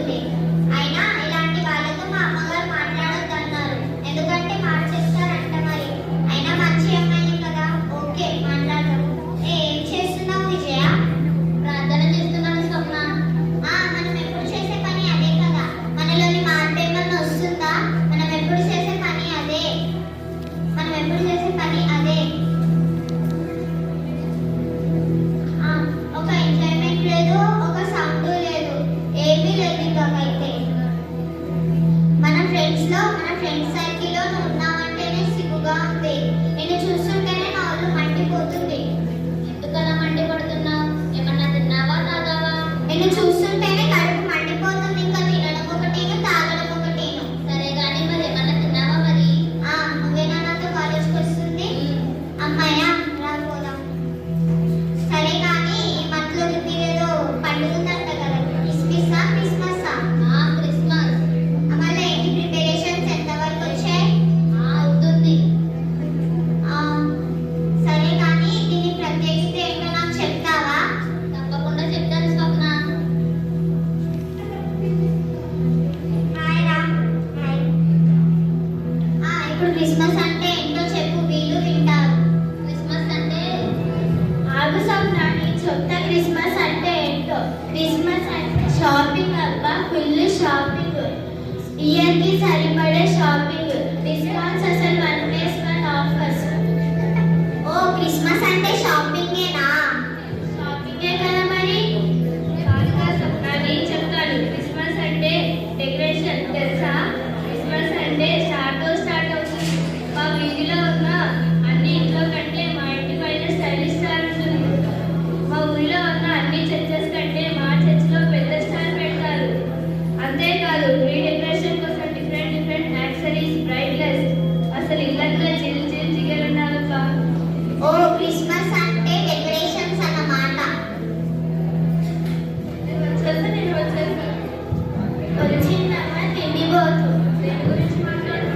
ఉంటుంది. అయినా ఇలాంటి వాళ్ళతో మా అమ్మగారు మాట్లాడొద్దన్నారు. ఎందుకంటే మార్చేస్తారంట. మరి అయినా మంచి అమ్మాయి కదా, ఓకే మాట్లాడతాము. ఏం చేస్తున్నావు విజయ? ప్రార్థన చేస్తున్నాను స్వప్న. మనం ఎప్పుడు చేసే పని అదే కదా. మనలోని మార్పు ఏమన్నా వస్తుందా? మనం ఎప్పుడు చేసే పని అదే. ఒక ఎంజాయ్మెంట్ లేదు, ఒక సౌండ్ లేదు, ఏమీ లేదు. ఇంకైతే మన ఫ్రెండ్స్ సర్కిల్లో నువ్వు ఉన్నావంటేనే సిగ్గుగా ఉంది. నిన్ను చూస్తుంటేనే నా ఒళ్ళు మండిపోతుంది. ఎందుకలా మండిపడుతున్నావు? ఏమన్నా తిన్నావా తాగావా? నిన్ను చూస్తుంటేనే కడుపు మండిపోతుంది. ఇంకా తినడం ఒకటిను, తాగడం ఒకటిను. సరే గానీ మరి ఏమన్నా తిన్నావా మరి? నువ్వేనా నాతో కాలేజ్కి వస్తుంది? అమ్మాయ్యా రాకపోదాం. సరే కానీ ఈ మంత్లో మీరేదో పండుగ ఉందంట కదా, క్రిస్మసా? క్రిస్మస్. మళ్ళీ ఏంటి ప్రిపరేషన్స్ ఎంతవరకు వచ్చాయి? అవుతుంది. సరే కానీ దీని ప్రత్యేకత ఏంటో నాకు చెప్తావా? తప్పకుండా చెప్తాను స్వప్న. హాయ్ రా. హాయ్. ఇప్పుడు క్రిస్మస్ అంటే ఏంటో చెప్పు, వీళ్ళు వింటారు. క్రిస్మస్ అంటే ఆగు స్వప్న, నేను చెప్తా క్రిస్మస్ అంటే ఏంటో. క్రిస్మస్ అంటే షాపింగ్ అబ్బా, ఫుల్ షాపింగ్. ఇయర్ కి సరిపడే షాపింగ్, డిస్కౌంట్స్, అసలు 1+1 ఆఫర్స్. క్రిస్మస్ అంటే షాపింగేనా? షాపింగే కదా మరి. కాదుగా స్వప్న, నేను చెప్తాను. క్రిస్మస్ అంటే డెకరేషన్ తెలుసా? క్రిస్మస్ అంటే స్టార్ట్ అవుతుంది. మా వీధిలో ఉన్న అన్ని ఇంట్లో కంటే మా ఇంటి పైన స్టైలిష్ స్టార్ ఉంటుంది. మా ఊరిలో ఉన్న అన్ని చర్చెస్ కంటే మా చర్చిలో పెద్ద స్టార్ పెడతారు. అంతేకాదు ఈ డెకరేషన్ కోసం డిఫరెంట్ యాక్సరీస్, బ్రైట్ లైట్స్, అసలు ఇల్లంతా జిగరుండాలబ్బా. క్రిస్మస్ అంటే డెకరేషన్స్ అన్నమాట. నేను వచ్చేస్తా. వచ్చిందమ్మా తిండిపోతు. దేని గురించి మాట్లాడు?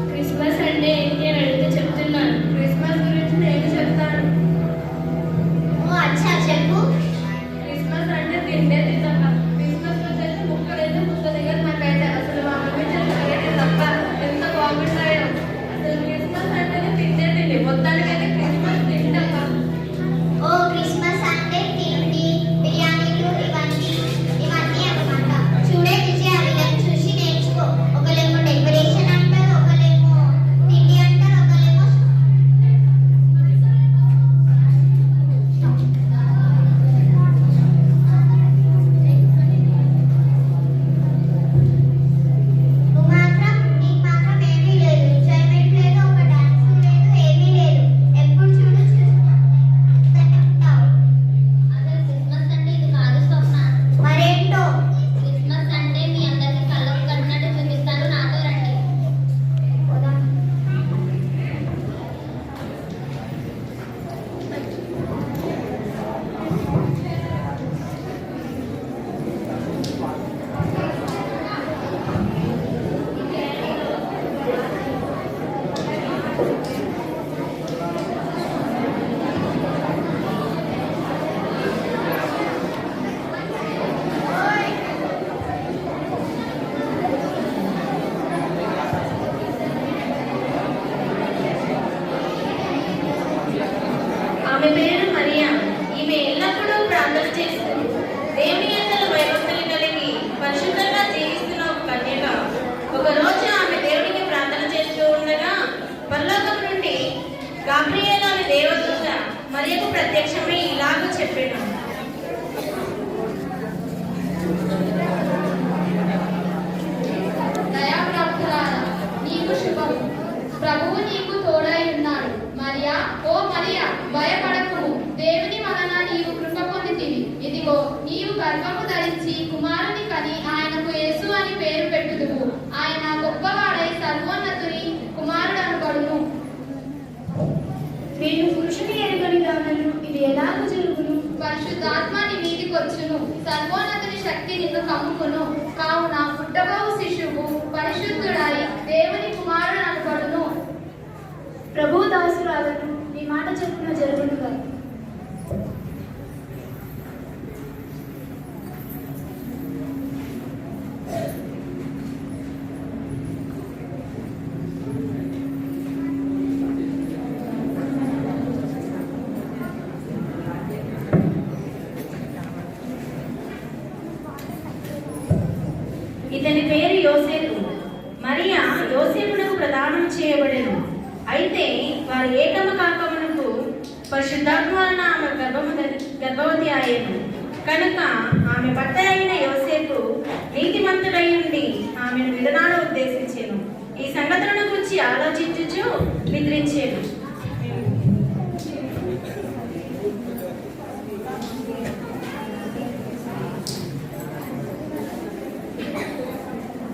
క్రిస్మస్ అంటే ఏంటి అని అడిగితే చెప్తున్నాను. క్రిస్మస్ గురించి నేను చెప్తాను. అచ్చా చెప్పు. క్రిస్మస్ అంటే తిండే తిన్నాక. క్రిస్మస్ వచ్చేసి ముక్కలైతే ముక్క దగ్గర నాకైతే అసలు మా మమ్మీ చెప్పారైతే తప్ప ఎంత బాగుంటాయో. అసలు క్రిస్మస్ అంటేనే తిండి. మొత్తానికైతే క్రిస్మస్ తింటాక. క్రిస్మస్ అంటే తిండి, బిర్యానీలు, ఇవన్నీ అన్నమాట. చూడే విజయ, వీళ్ళని చూసి నేర్చుకో. ఒకలేమో డెకరేషన్ అంటారు, ఒకలేమో తిండి అంటారు, ఒకలేమో నీకు మాత్రం ఏమీ లేదు. ఎంజాయ్మెంట్ లేదు, ఒక డాన్స్ లేదు, ఏమీ లేదు. ఎప్పుడు చూడు చూస్తావు. అసలు క్రిస్మస్ అంటే ఇది కాదు స్వప్న. మరేంటో? క్రిస్మస్ అంటే మీ అందరికి కళ్ళకు కట్టినట్టు చూపిస్తాను, నాతో రండి. ఆమె పేరు మరియా. ఈమె ఎల్లప్పుడూ ప్రార్థన చేస్తుంది. దేవుని యందు భయభక్తులు కలిగి పరిశుద్ధంగా జీవిస్తున్న ఒక కన్యక. ఒకరోజు ఆమె దేవునికి ప్రార్థన చేస్తూ ఉండగా పరలోకం నుండి గాబ్రియేలు అనే దేవదూత మరియకు ప్రత్యక్షమై ఇలాగ చెప్పాడు. దయాప్రాప్తులారా, నీకు శుభం. ప్రభువు నీకు తోడై ఉన్నాడు. మరియా, భయపడకుము. దేవుని వలన నీవు కృప పొందితివి. ఇదిగో నీవు గర్భము ధరించి కుమారుని కని ఆయనకు యేసు అని పేరు పెట్టుదువు. ఆయన గొప్పవాడై సర్వోన్నతుని కుమారుడు అనబడును. నేను పురుషుని ఎరుగని దానను, ఇది ఎలాగ జరుగును? పరిశుద్ధాత్మ నీ మీదికొచ్చును. సర్వోన్నతుని శక్తి నిన్ను కమ్ముకును. కావున పుట్టబోవు శిశువు పరిశుద్ధుడై దేవుని కుమారుడు అనబడును. ప్రభు దాసురాలను, నీ మాట చొప్పున జరుగునుగా. ఇతని పేరు యోసేపు. మరియా యోసేపునకు ప్రదానం చేయబడెను. అయితే వారు ఏకమ కాకమునకు పరిశుద్ధాత్మ వలన ఆమె గర్భవతి అయ్యను. కనుక ఆమె భర్త అయిన యోసేపు నీతిమంతుడై ఉండి ఆమెను విడనాడ ఉద్దేశించెను. ఈ సంగతులను గురించి ఆలోచించుచు నిద్రించెను.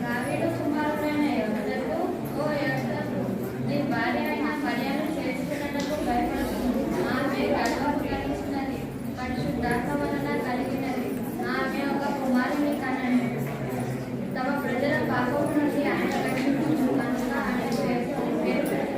దావీదు కుమారుడైన యోసేపు, ఓ యోసేపు, నీ భార్య అయిన మరియను చేసుకున్నటకు భయపడుతుంది. ఆమె గర్భం కలిగినది, పరిశుద్ధాత్మ వలన కలిగినది. ఆమె ఒక కుమారుని కనెను. తమ ప్రజల పాపం నుండి ఆయన రక్షించును కనుక ఆయనకు యేసు అని పేరు పెట్టెను.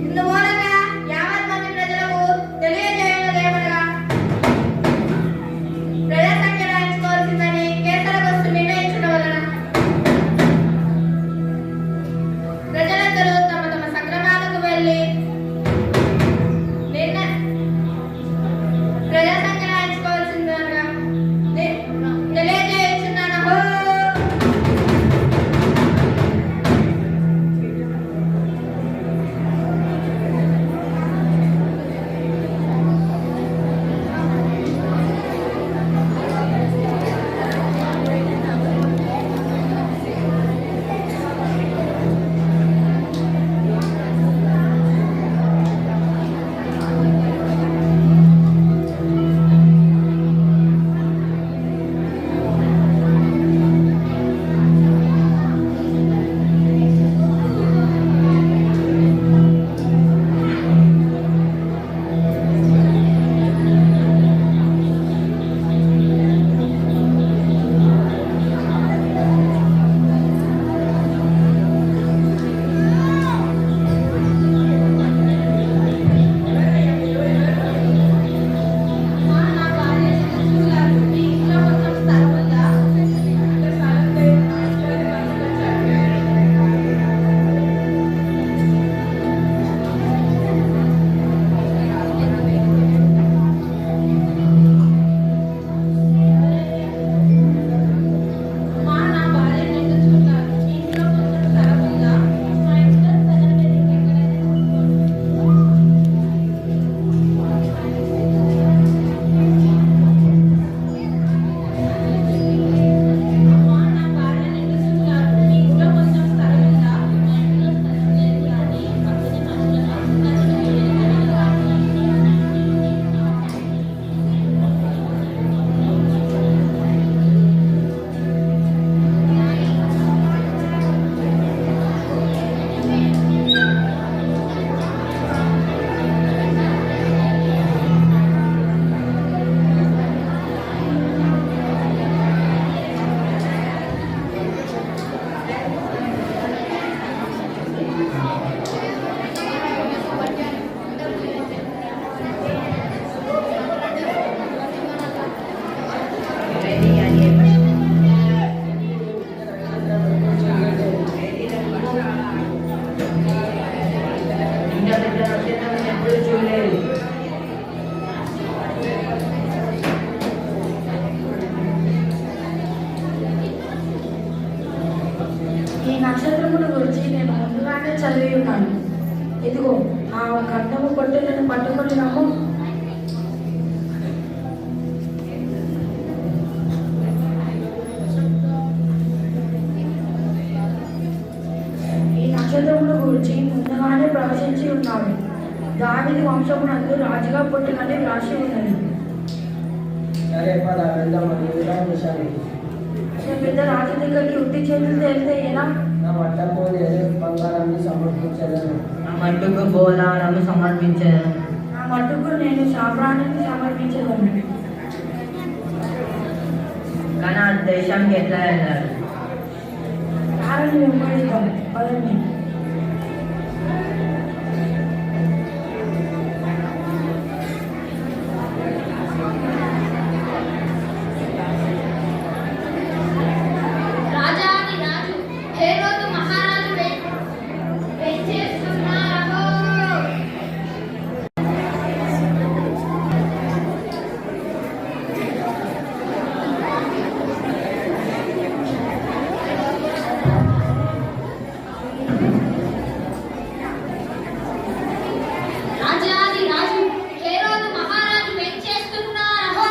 ఇందుమూలంగా యావత్ మంది ప్రజలకు తెలియజేయడమేమనగా ప్రజా సంఖ్య రాయించుకోవాల్సిందని కేసరగస్తు నిర్ణయించడం వలన ప్రజలందరూ తమ తమ సక్రమాలకు వెళ్ళి ప్రజా సంఖ్య రాయించుకోవాల్సిందనగా తెలియజేయుచున్నాను. ఈ నక్షత్రముల గురించి నేను ముందుగానే చదివి ఉన్నాను. ఇదిగో ఆ గంధము పట్టులను పట్టుకొని రమ్ము. దావీదు వంశమునందు రాజుగా పుట్టినని రాసి ఉన్నది. సరే పద వెళ్దాం. విషయాన్ని పెద్ద రాజు దగ్గరికి ఉట్టి చేతులు వెళ్తే ఎలా? నా మట్టకు బంగారాన్ని సమర్పించలేను. నా మట్టుకు బోలాలను సమర్పించాను. నా మట్టుకు నేను సాంబ్రాణిని సమర్పించగలను. కానీ ఆ దేశానికి ఎట్లా వెళ్ళారు? కారణం వెంబడిస్తాం పదండి. రాజాది రాజు హేరోదు మహారాజు వెంచేస్తున్నారహో. రాజాది రాజు హేరోదు మహారాజు వెంచేస్తున్నారహో.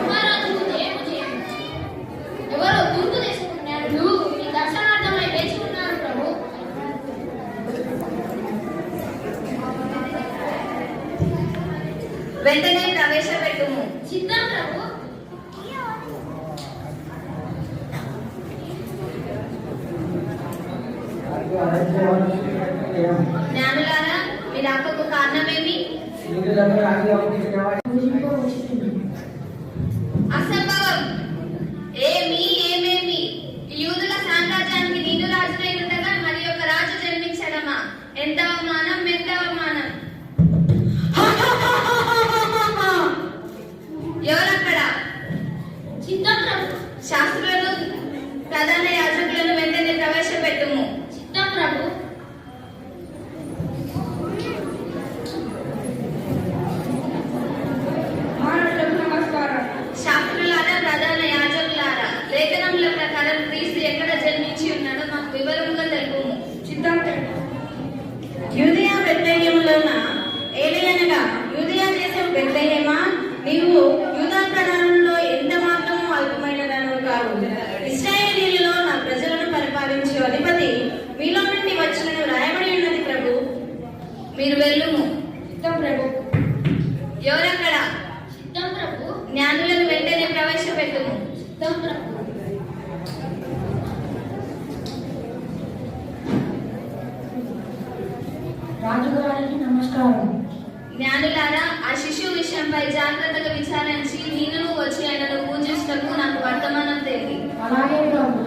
మహారాజు జయము జయము. ఎవరో గుర్తు తీసుకున్నారు. మీ దర్శనార్థమై వేచి ఉన్నారు ప్రభు. వెంటనే ప్రవేశపెట్టుము. చిత్తం ప్రభు. జ్ఞానులారా, మీ రాకకు కారణమేమి? అసంభవం. ఏమేమి? యూదుల సామ్రాజ్యానికి నీదు రాజునై ఉండగా మరి ఒక రాజు జన్మించడమా? ఎంత అవమానం, ఎంత అవమానం! ఎవరక్కడ? చిత్తం ప్రభు. శాస్త్రులను, ప్రధాన యాజకులను వెంటనే ప్రవేశపెట్టుము. చిత్తం ప్రభు. మహారాజులకు నమస్కారం. శాస్త్రులారా, ప్రధాన యాజకులారా, లేఖనముల ప్రకారం క్రీస్తు ఎక్కడ జన్మించి ఉన్నాడో మాకు వివరంగా తెలుపుము. చిత్తం యూదయ బెత్లెహేములోన ఏలయనగా యూదయ దేశం బెత్లెహేమా, నీవు యూదా ప్రధానంలో ఎంత మాత్రము అల్పమైన దానవు కావు. ఇశ్రాయేలీయులలో నా ప్రజలను పరిపాలించే అధిపతి మీలో నుండి వచ్చినను రాయబడి ఉన్నది ప్రభు. మీరు వెళ్ళుము. చిత్తం ప్రభు. ఎవరక్కడ? చిత్తం ప్రభు. జ్ఞానులను వెంటనే ప్రవేశపెట్టుము. చిత్తం ప్రభు. రాజుగారికి నమస్కారం. జ్ఞానులారా, ఆ శిశువు విషయంపై జాగ్రత్తగా విచారించి నేను వచ్చి ఆయనను పూజించుటకు నాకు వర్తమానం తేలి. అలాగే ప్రభు.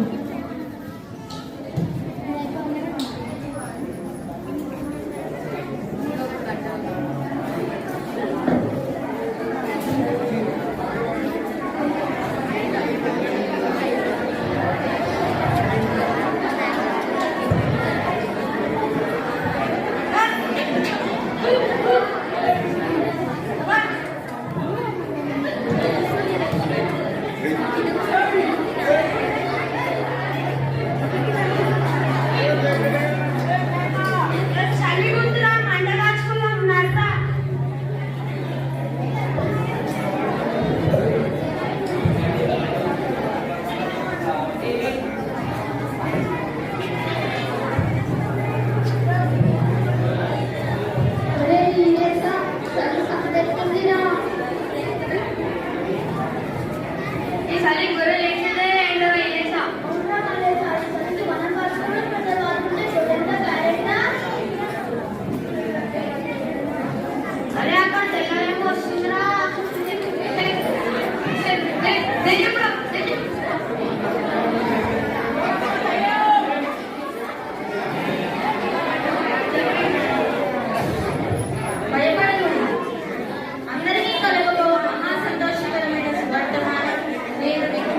అందరికీ కలుగులో మహా సంతోషకరమైన సువర్తమానం నేను మీకు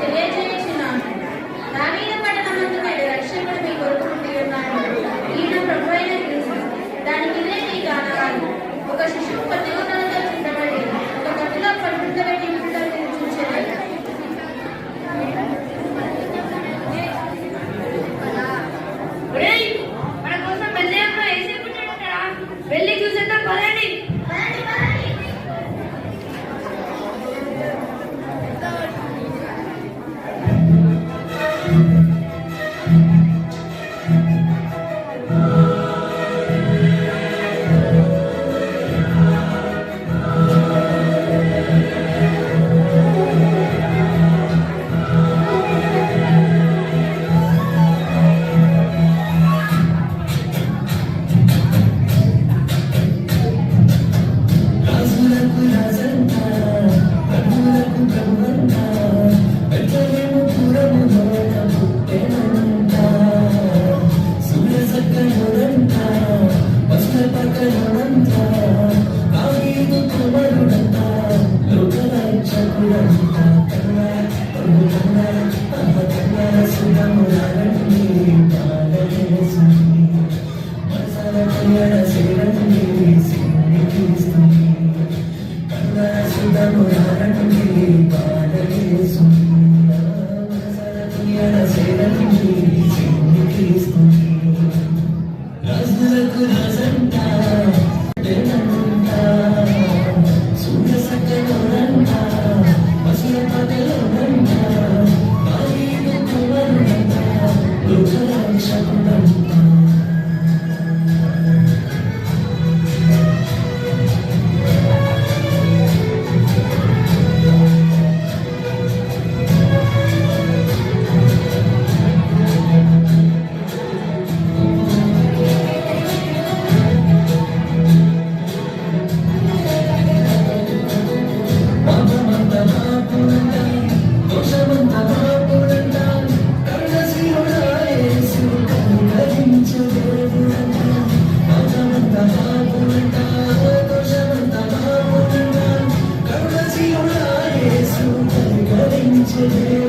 Today